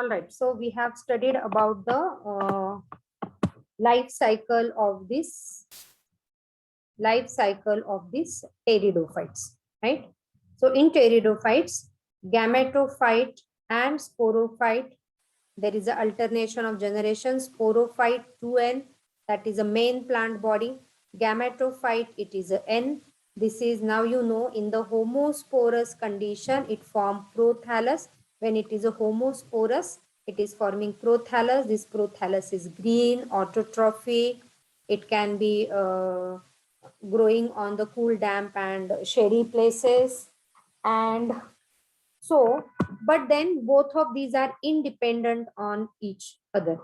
All right, so we have studied about the life cycle of this pteridophytes, right? So in pteridophytes, gametophyte and sporophyte, there is an alternation of generations. Sporophyte 2n, that is a main plant body. Gametophyte, it is a N. This is, now you know, in the homosporous condition, it forms prothallus. When it is a homosporous, it is forming prothallus. This prothallus is green, autotrophic. It can be growing on the cool, damp and shady places. And so, but then both of these are independent on each other.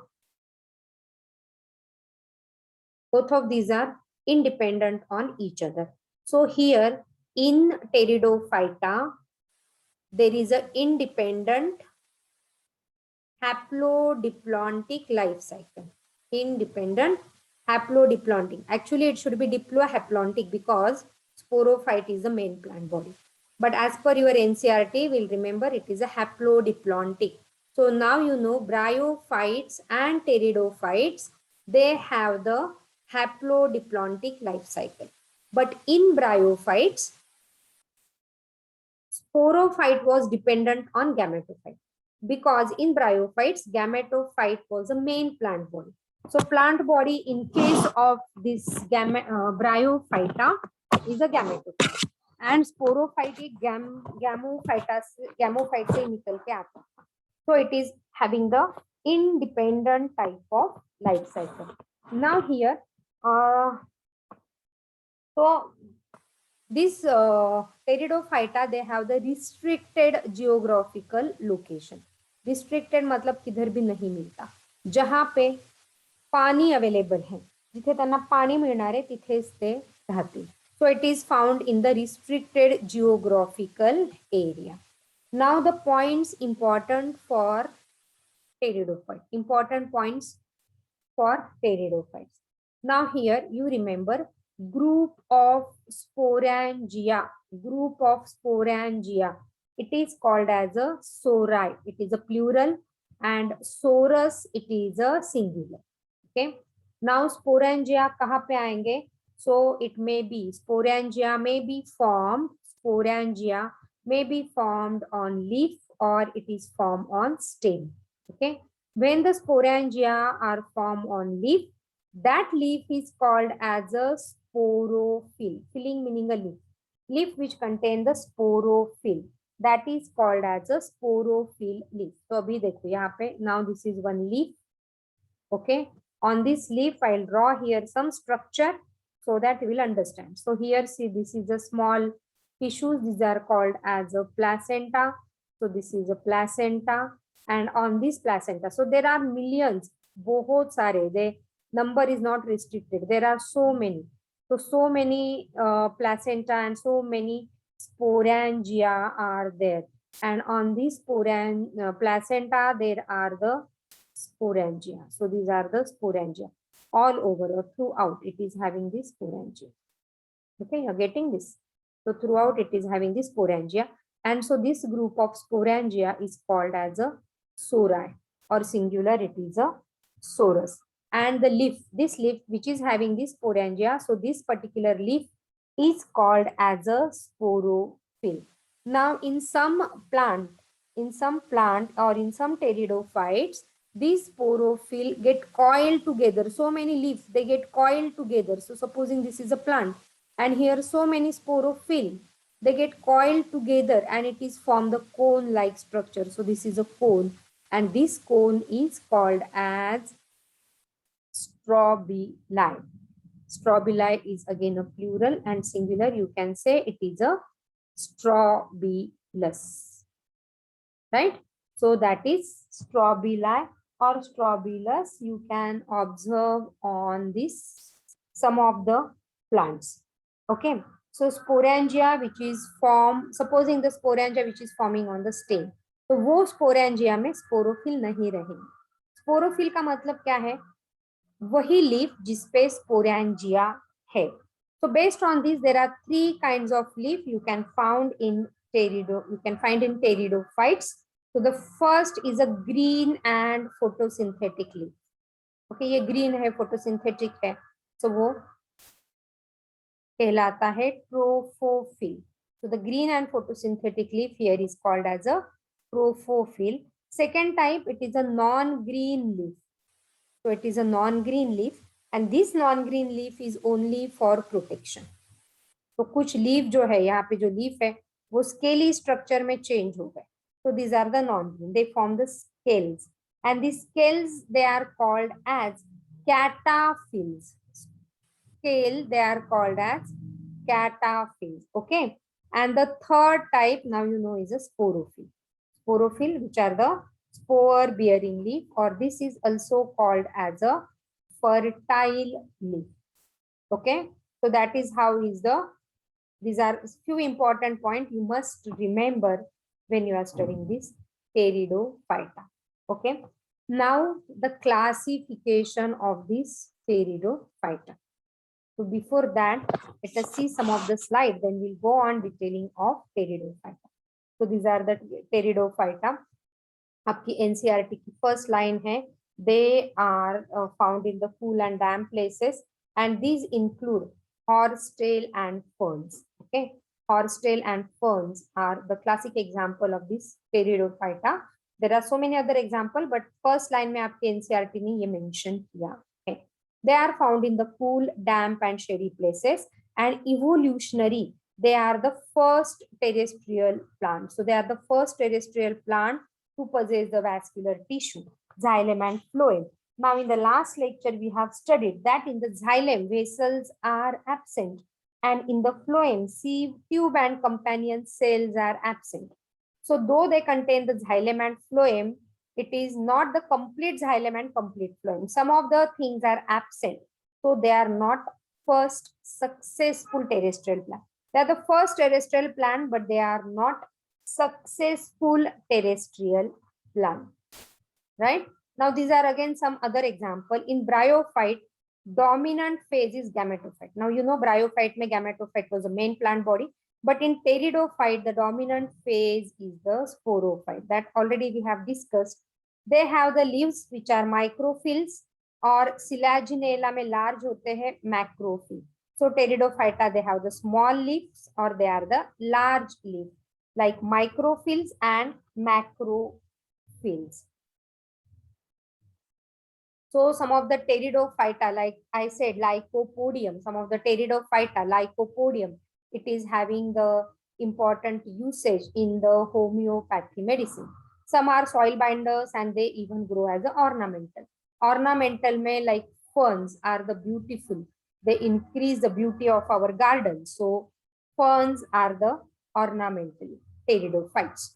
Both of these are independent on each other. So here in Pteridophyta, there is an independent haplodiplontic life cycle. Independent haplodiplontic. Actually, it should be diplohaplontic because sporophyte is the main plant body. But as per your NCERT, we'll remember it is a haplodiplontic. So now you know bryophytes and pteridophytes, they have the haplodiplontic life cycle. But in bryophytes, sporophyte was dependent on gametophyte, because in bryophytes, gametophyte was a main plant body. So plant body in case of this bryophyta is a gametophyte, and sporophyte gamophyte से निकल के आता. So it is having the independent type of life cycle. Now here, so this pteridophyta, they have the restricted geographical location. Restricted मतलब किधर भी नहीं मिलता, जहाँ पे पाणी अवेलेबल है, जिथे त्यांना पाणी मिळणार आहे तिथेच ते राहतील. So it is found in the restricted geographical area. Now the points important for pteridophyte. Important points for pteridophytes. Now here you remember group of sporangia. Group of sporangia. It is called as a sori. It is a plural, and sorus, it is a singular. Okay. Now sporangia कहाँ पे आएंगे? So it may be sporangia may be formed. Sporangia may be formed on leaf or it is formed on stem. Okay. When the sporangia are formed on leaf, that leaf is called as a sporophyll. Filling meaning a leaf. Leaf which contain the sporophyll, that is called as a sporophyll leaf. So अभी देखो यहाँ पे, now this is one leaf. Okay. On this leaf, I'll draw here some structure so that we will understand. So here, see, this is a small tissues. These are called as a placenta. So this is a placenta, and on this placenta, so there are millions, बहुत सारे. The number is not restricted. There are so many. So many placenta and so many sporangia are there. And on this placenta, there are the sporangia. So these are the sporangia. All over or throughout, it is having this sporangia. Okay, you're getting this. So throughout, it is having this sporangia. And so this group of sporangia is called as a sori, or singular, it is a sorus. And the leaf, this leaf which is having this sporangia, so this particular leaf is called as a sporophyll. Now in some plant or in some pteridophytes, these sporophyll get coiled together. So many leaves, they get coiled together. So supposing this is a plant, and here so many sporophyll, they get coiled together and it is formed the cone-like structure. So this is a cone, and this cone is called as strobili. Strobili is again a plural, and singular, you can say it is a strobilus, right? So that is strobili or strobilus. You can observe on this some of the plants. Okay. So sporangia which is formed, supposing the sporangia which is forming on the stem, तो वो sporangia में sporophyll नहीं रहेंगे. Sporophyll का मतलब क्या है? वही leaf जिसपे sporangia है. So based on this, there are three kinds of leaf you can find in pteridophytes. So the first is a green and photosynthetic leaf. Okay, ये green है, photosynthetic है, so वो कहलाता है trophophil. So the green and photosynthetic leaf here is called as a trophophil. Second type, it is a non-green leaf. So it is a non-green leaf, and this non-green leaf is only for protection. तो कुछ leaf जो है, यहाँ पे जो leaf है वो scaly structure में चेंज हो गए. So these are the non-green. They form the scales, and these scales they are called as cataphils. Scale they are called as cataphils. Okay, and the third type now you know is a sporophyll. Sporophyll, which are the spore bearing leaf, or this is also called as a fertile leaf. Okay, so that is how is the, these are few important points you must remember when you are studying this Pteridophyta. Okay, now the classification of this Pteridophyta. So before that, let us see some of the slides, then we'll go on detailing of Pteridophyta. So these are the Pteridophyta. आपकी NCERT की first line है, they are found in the cool and damp places, and these include horsetail and ferns. Okay, horsetail and ferns are the classic example of this Pteridophyta. There are so many other examples, but first line में आपके NCERT ने ये mention किया. Okay, they are found in the cool, damp and shady places, and evolutionary they are the first terrestrial plant. So they are the first terrestrial plant to possess the vascular tissue, xylem and phloem. Now in the last lecture we have studied that in the xylem vessels are absent, and in the phloem sieve, tube and companion cells are absent. So though they contain the xylem and phloem, it is not the complete xylem and complete phloem. Some of the things are absent, so they are not first successful terrestrial plant. They are the first terrestrial plant, but they are not successful terrestrial plant. Right? Now these are again some other example. In bryophyte, dominant phase is gametophyte. Now you know bryophyte mein gametophyte was the main plant body, but in pteridophyte the dominant phase is the sporophyte. That already we have discussed. They have the leaves which are microphyls, और Selaginella में large होते हैं macrophyll. So pteridophyta they have the small leaves or they are the large leaf like microphylls and macrophylls. So some of the pteridophyta, like I said, Lycopodium, some of the pteridophyta, Lycopodium, it is having the important usage in the homeopathy medicine. Some are soil binders and they even grow as an ornamental. Ornamental may like ferns are the beautiful. They increase the beauty of our garden. So ferns are the ornamental pteridophytes.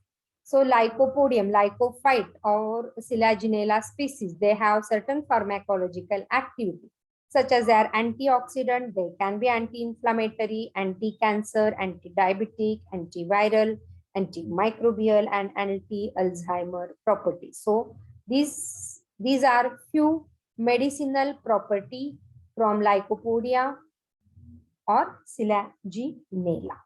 So Lycopodium, Lycophyte or Selaginella species, they have certain pharmacological activity, such as they are antioxidant, they can be anti-inflammatory, anti-cancer, anti-diabetic, antiviral, antimicrobial, and anti-Alzheimer properties. So these are few medicinal property from Lycopodia or Selaginella.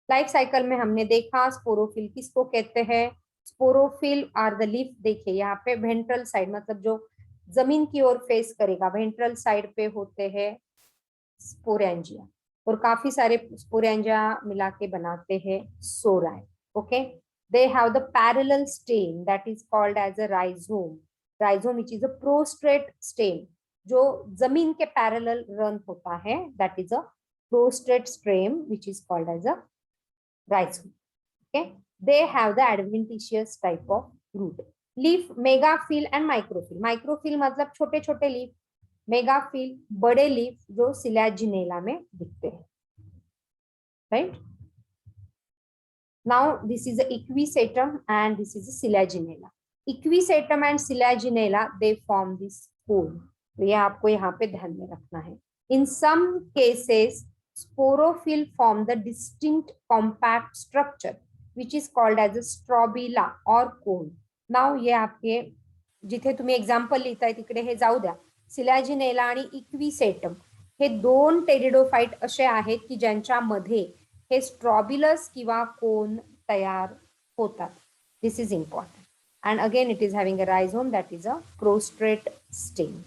Life cycle में हमने देखा sporophyll किसको कहते हैं. Sporophyll are the leaf. देखिए यहाँ पे ventral side मतलब जो जमीन की ओर फेस करेगा, वेंट्रल साइड पे होते हैं स्पोरेंजिया, और काफी सारे स्पोरेंजिया मिला के बनाते हैं सोराय. Okay, they have the parallel stem that is called as a rhizome. Rhizome which is a prostrate stem, जो जमीन के पैरेलल रन होता है, that is a prostrate stem which is called as a rhizome. Okay, they have the adventitious type of root. Leaf megaphyll and microphyll. Microphyll मतलब छोटे छोटे leaf, megaphyll बड़े leaf जो Selaginella में दिखते हैं. Right? Now this is the equisetum and this is the Selaginella. Equisetum and Selaginella they form this cone. तो ये आपको यहाँ पे ध्यान में रखना है. In some cases sporophyll form the distinct compact structure which is called as a strobila or cone. Now ये आपके जिथे तुम्ही एक्झाम्पल लिहिताय तिकडे हे जाऊ द्या. सिलॅजिनेला आणि इक्विसेटम हे दोन टेरिडोफाइट असे आहेत की ज्यांच्यामध्ये हे स्ट्रॉबिलस किंवा कोन तयार होतात. This is important. And again, it is having a rhizome that is a prostrate stem.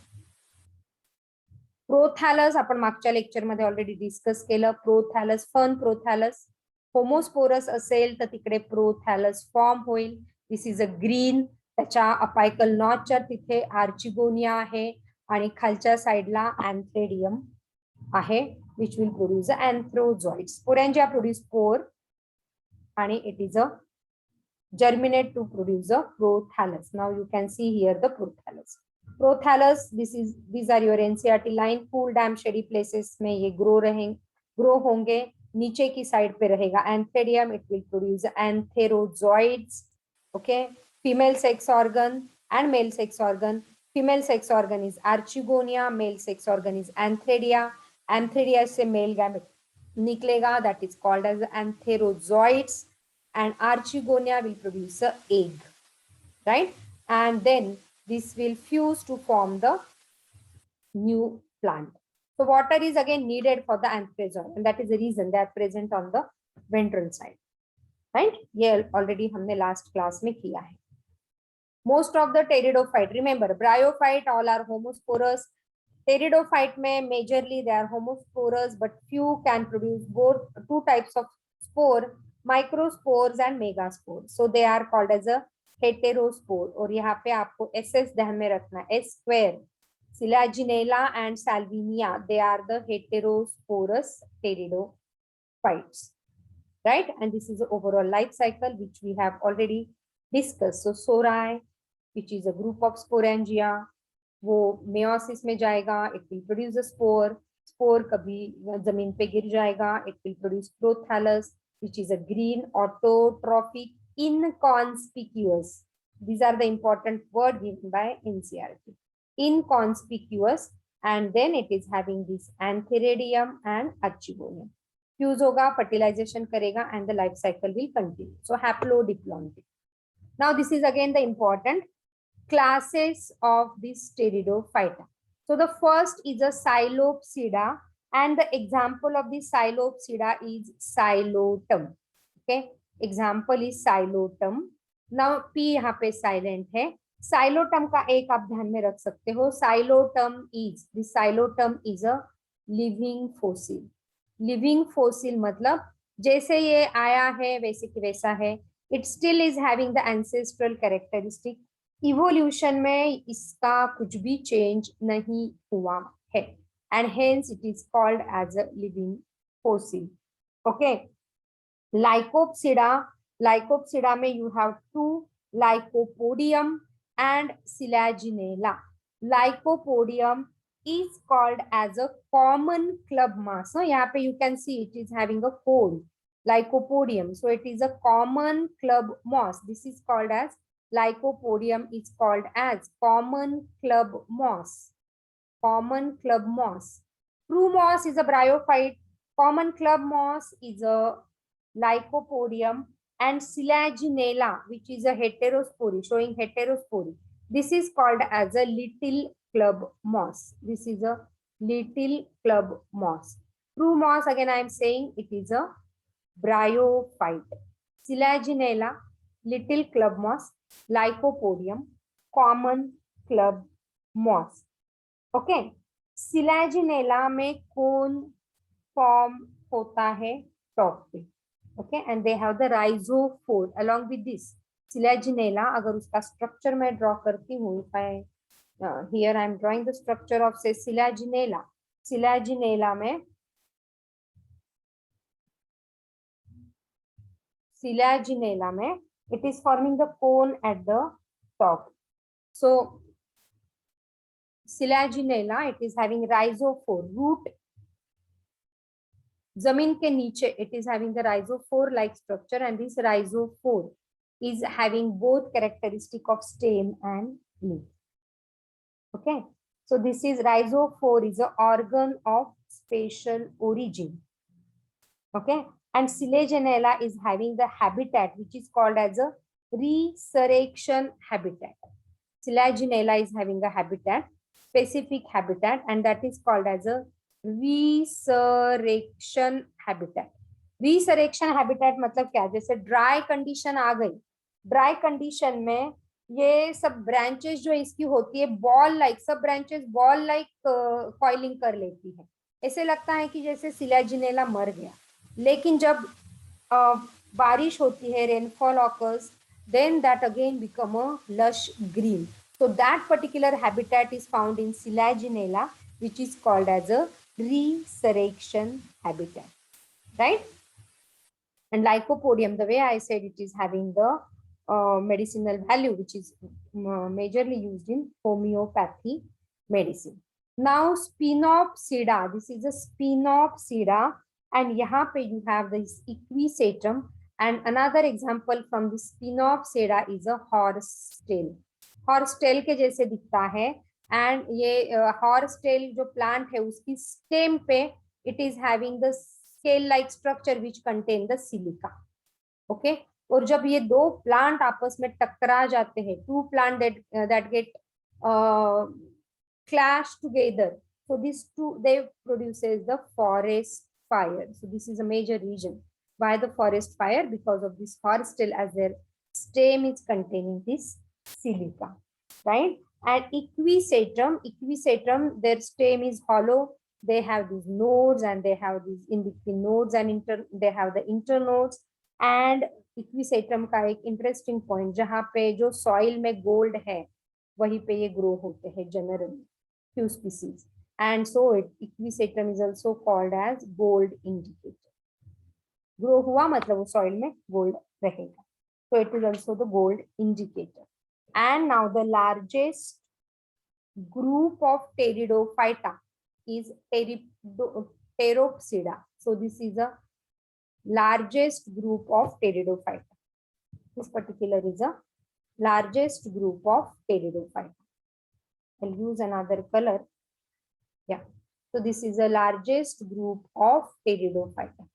प्रोथॅलस आपण मागच्या लेक्चरमध्ये ऑलरेडी डिस्कस केलं. प्रोथॅलस, फर्न प्रोथॅलस. होमोस्पोरस असेल तर तिकडे प्रोथॅलस फॉर्म होईल. This is a green. त्याच्या अपायकल नॉचच्या तिथे आर्चिगोनिया आहे आणि खालच्या साईडला अँथ्रेडियम आहे, which will produce antherozoids. Sporangia produce spore आणि it is a germinate to produce a prothallus. Now you can see here the prothallus. Prothallus, these are your NCERT line. Cool, damp, shady places में ये grow होंगे. नीचे की side पे रहेगा antheridium. It will produce antherozoids. Okay. Female sex organ and male sex organ. Female sex organ is archigonia. Male sex organ is antheridia. Antheridia से male gamete निकलेगा. That is called as antherozoids. And archigonia will produce a egg, right? And then this will fuse to form the new plant. So water is again needed for the antherozoid, and that is the reason they are present on the ventral side, right? ये already हमने last class में किया है. Most of the pteridophyte, remember bryophyte all are homosporous. Pteridophyte में majorly they are homosporous, but few can produce both two types of spore, microspores and megaspores. So they are called as a heterospore. और यहाँ पे आपको SS ध्यान में रखना, S square. Selaginella and Salvinia, they are the heterosporous pteridophytes, right? And this is the overall life cycle which we have already discussed. So Sorae, which is a group of sporangia, वो meiosis में जाएगा, it will produce a spore. Spore कभी जमीन पे गिर जाएगा, it will produce prothallus, which is a green autotrophic inconspicuous. These are the important word given by NCERT. Inconspicuous, and then it is having this antheridium and archegonium. Fuse होगा, fertilization करेगा, and the life cycle will continue. So haplodiplontic. Now this is again the important classes of this pteridophyta. So the first is a Psilopsida, and the example of the Psilopsida is Psilotum. Okay, example is Psilotum. Now P यहाँ पे silent है. Psilotum का एक आप ध्यान में रख सकते हो. Psilotum is a living fossil. Living fossil मतलब जैसे ये आया है वैसे कि वैसा है. It still is having the ancestral characteristic. Evolution में इसका कुछ भी चेंज नहीं हुआ है, and hence it is called as a living fossil. Okay. Lycopsida में you have two, Lycopodium and Selaginella. Lycopodium is called as a common club moss. So यहाँ पे you can see it is having a hole, Lycopodium. So it is a common club moss. This is called as Lycopodium is called as common club moss. Common club moss. True moss is a bryophyte. Common club moss is a Lycopodium, and Selaginella, which is a heterospory, showing heterospory. This is called as a little club moss. This is a little club moss. True moss, again I am saying it is a bryophyte. Selaginella, little club moss. Lycopodium, common club moss. Okay. Selaginella में cone form होता है top पे. Okay, and they have the rhizophore along with this. Selaginella, अगर उसका structure मैं draw करती हूँ, if I here I am drawing the structure of say Selaginella. Selaginella में it is forming the cone at the top. So Selaginella, it is having rhizophore, root जमीन के नीचे it is having the rhizophore like structure, and this rhizophore is having both characteristic of stem and leaf. Okay, so this is rhizophore is an organ of spatial origin. Okay, and Selaginella is having the habitat which is called as a resurrection habitat. Selaginella is having a habitat, specific habitat, and that is called as a resurrection habitat. Resurrection habitat मतलब क्या, जैसे dry condition आ गई, dry condition में ये सब branches जो इसकी होती है बॉल लाइक, सब ब्रांचेस बॉल लाइक कॉइलिंग कर लेती है, ऐसे लगता है कि जैसे सिलाजिनेला मर गया। लेकिन जब बारिश होती है, rainfall occurs, then that again become a lush green. So that particular habitat is found in Silaginella, which is called as a resurrection habitat, right? And Lycopodium, the way I said, it is having the medicinal value, which is majorly used in homeopathy medicine. Now Spinopsida, this is a Spinopsida, and यहाँ पे you have this Equisetum, and another example from the Spinopsida is a horsetail. Horsetail के जैसे दिखता है, and ये horsetail जो plant है उसकी stem पे it is having the scale like structure which contain the silica. Okay, और जब ये दो प्लांट आपस में टकरा जाते हैं, two plant that get clash together, so these two, they produces the forest fire. So this is a major reason why the forest fire, because of this horsetail, as their stem is containing this silica, right? And equisetum, their stem is hollow, they have these nodes, and they have these in between nodes and they have the internodes. And Equisetum का एक interesting point, जहाँ पे जो soil में gold है वहीं पे ये ग्रो होते हैं generally, few species, and so equisetum is also called as gold indicator. Grow हुआ मतलब वो सॉइल में गोल्ड रहेगा, so it is also the gold indicator. And now the largest group of Pteridophyta is Pteropsida. So this is a largest group of Pteridophyta. This particular is a largest group of Pteridophyta. I'll use another color. Yeah. So this is the largest group of Pteridophyta.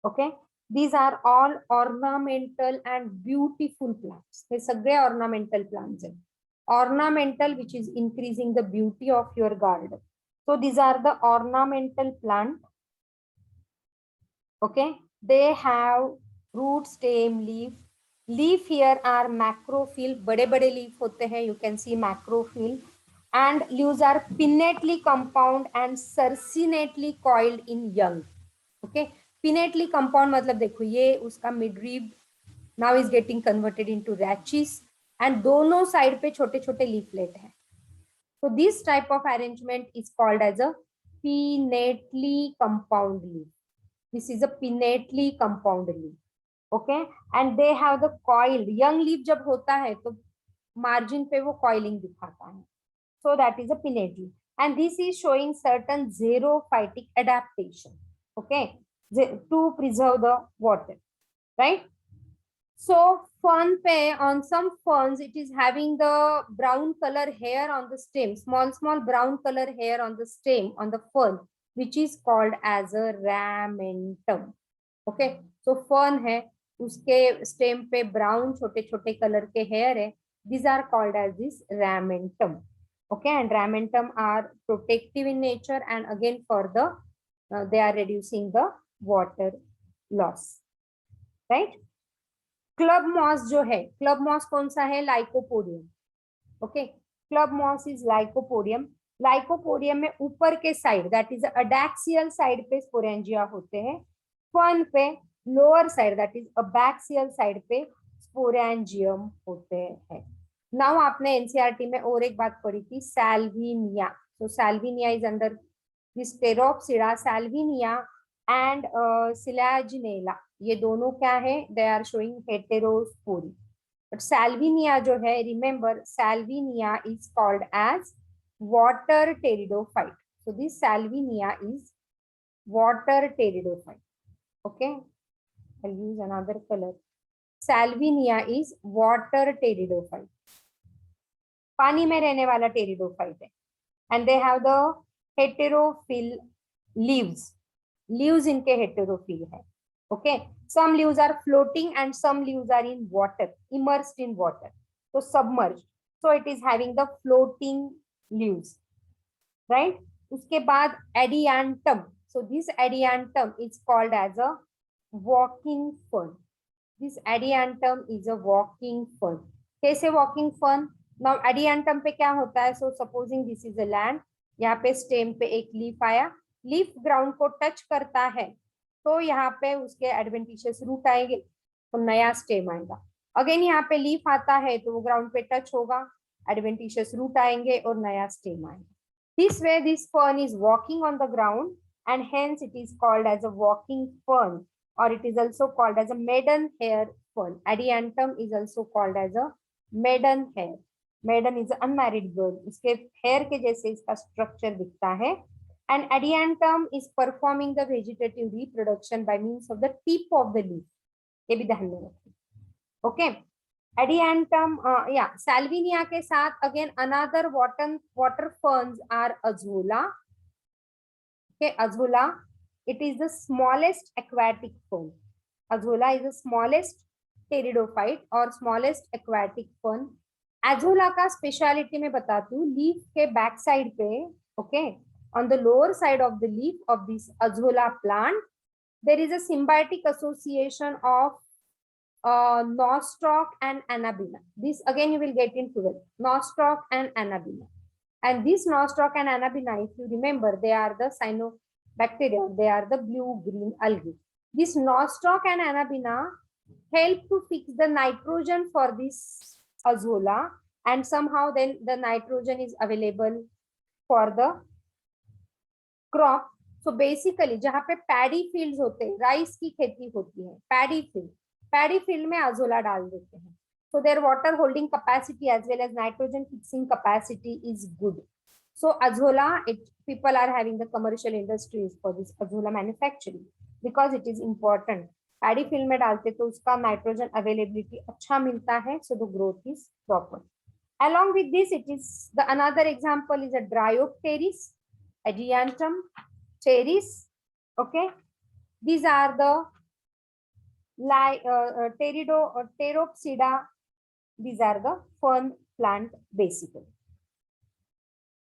Okay. These are all ornamental and beautiful plants. They सगळे ornamental plants हैं. Ornamental, which is increasing the beauty of your garden. So these are the ornamental plant. Okay, they have root, stem, leaf. Leaf here are macrophyll, बड़े बड़े leaf होते हैं, you can see macrophyll, and leaves are pinnately compound and circinately coiled in young. Okay, pinnately compound मतलब देखो ये उसका midrib now is getting converted into rachis, and दोनों side पे छोटे छोटे leaflet है. So this type of arrangement is called as a pinnately compound leaf. This is a pinnately compound leaf. Okay, and they have the coiled young leaf. जब होता है तो margin पे वो coiling दिखाता है. So that is a pinnately, and this is showing certain xerophytic adaptation. Okay, to preserve the water, right? So fern pe, on some ferns it is having the brown color hair on the stem, small brown color hair on the stem on the fern, which is called as a ramentum. Okay, so fern है उसके stem पे brown छोटे छोटे color के hair है, these are called as this ramentum. Okay, and ramentum are protective in nature, and again for the they are reducing the water loss, right? Club moss जो है, club moss कौन सा है, Lycopodium. Okay, club moss is Lycopodium. Lycopodium में ऊपर के side, that is adaxial side पे sporangia होते हैं. फर्न पे lower side, that is abaxial side पे स्पोरेंजियम होते हैं. नाउ आपने एनसीईआरटी में और एक बात पढ़ी थी, सैल्विनिया. तो Salvinia is under this Pteropsida. Salvinia and Selaginella, ये दोनों क्या है, they are showing heterospory. But Salvinia जो है, remember Salvinia is called as water pteridophyte. So this Salvinia is water pteridophyte. Okay, I use another colour. Salvinia is water pteridophyte, पानी में रहने वाला टेरिडोफाइट है. And they have the heterophyll leaves. Leaves इनके heterophyll है. Okay, some leaves are floating and some leaves are in water, immersed in water, so submerged. So it is having the floating leaves, right? उसके बाद adiantum. So this adiantum is called as a walking fern. This adiantum is a walking fern. कैसे walking fern? Now adiantum पे क्या होता है? So supposing this is a land, यहाँ पे stem पे एक leaf आया, leaf ground को touch करता है, तो यहाँ पे उसके adventitious root आएंगे, तो नया stem आएगा. अगेन यहाँ पे लीफ आता है तो वो ग्राउंड पे टच होगा, एडवेंटिशियस रूट आएंगे और नया स्टेम आएगा. This way this fern is walking on the ground and hence it is called as a walking fern, और it is also called as a maiden hair fern. Adiantum is also called as a maiden hair. Maiden is unmarried girl, इसके hair के जैसे इसका structure दिखता है. And Adiantum is performing the vegetative reproduction by means of the tip of the leaf. ये भी ध्यान में रखें. ओके, एडियांटम या साल्विनिया के साथ again another water ferns are Azolla. Okay, Azolla it is the smallest aquatic fern. Azolla is the smallest pteridophyte और smallest aquatic fern. Azolla का स्पेशलिटी में बताती हूँ, लीफ के बैक साइड पे, okay, on the lower side of the leaf of this Azolla plant there is a symbiotic association of nostoc and anabina. This again you will get in 12. Nostoc and anabina. And this nostoc and anabina, if you remember, they are the cyanobacteria. They are the blue-green algae. This nostoc and anabina help to fix the nitrogen for this azolla, and somehow then the nitrogen is available for the crop. So basically, जहाँ पे paddy fields होते हैं, rice की खेती होती है, paddy field में azolla डाल देते हैं. So their water holding capacity as well as nitrogen fixing capacity is good. So azola, people are having the commercial industries for this azola manufacturing because it is important. Paddy field में डालते तो उसका nitrogen availability अच्छा मिलता है, so the growth is proper. Along with this, it is the another example is a Dryopteris, Adiantum, Pteris. Okay, these are the Pteropsida. These are the fern plant basically,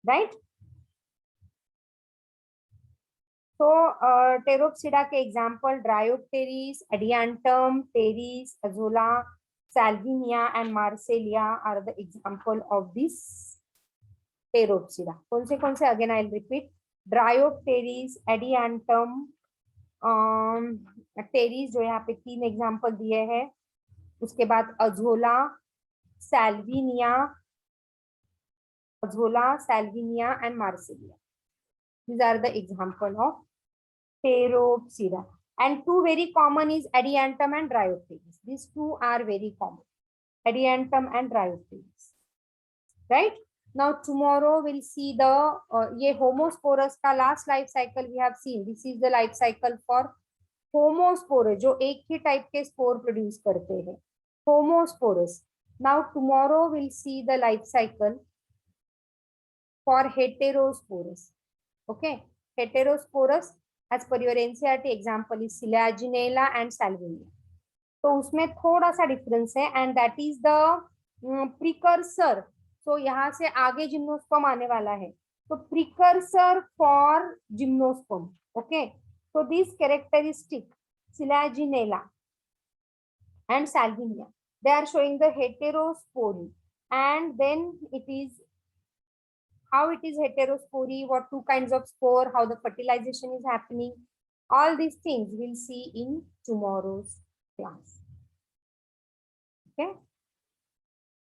right? So Pteropsida के example Dryopteris, Adiantum, Pteris, Azolla, Salvinia and Marsillia are the example of this Pteropsida. कौन से again I'll repeat, Dryopteris, Adiantum, Pteris जो यहाँ पे 3 example दिए हैं, उसके बाद Azolla, Salvinia and Marsilea. These are the example of Pteropsida. And two very common is Adiantum and Dryopteris. These two are very common, Adiantum and Dryopteris. Right? Now tomorrow we'll see the ये homosporous का last life cycle we have seen. This is the life cycle for homospore, जो एक ही type के spore produce करते हैं, homosporous. Now tomorrow we'll see the life cycle for heterosporous. Okay, heterosporous as per your NCERT example is Selaginella and Salvinia. तो उसमें थोड़ा सा difference है, and that is the precursor. तो यहाँ से आगे जिम्नोस्पर्म आने वाला है, तो precursor for gymnosperm. Okay, so this characteristic Selaginella and Salvinia, they are showing the heterospory, and then it is how it is heterospory, what two kinds of spore, how the fertilization is happening. All these things we'll see in tomorrow's class. Okay.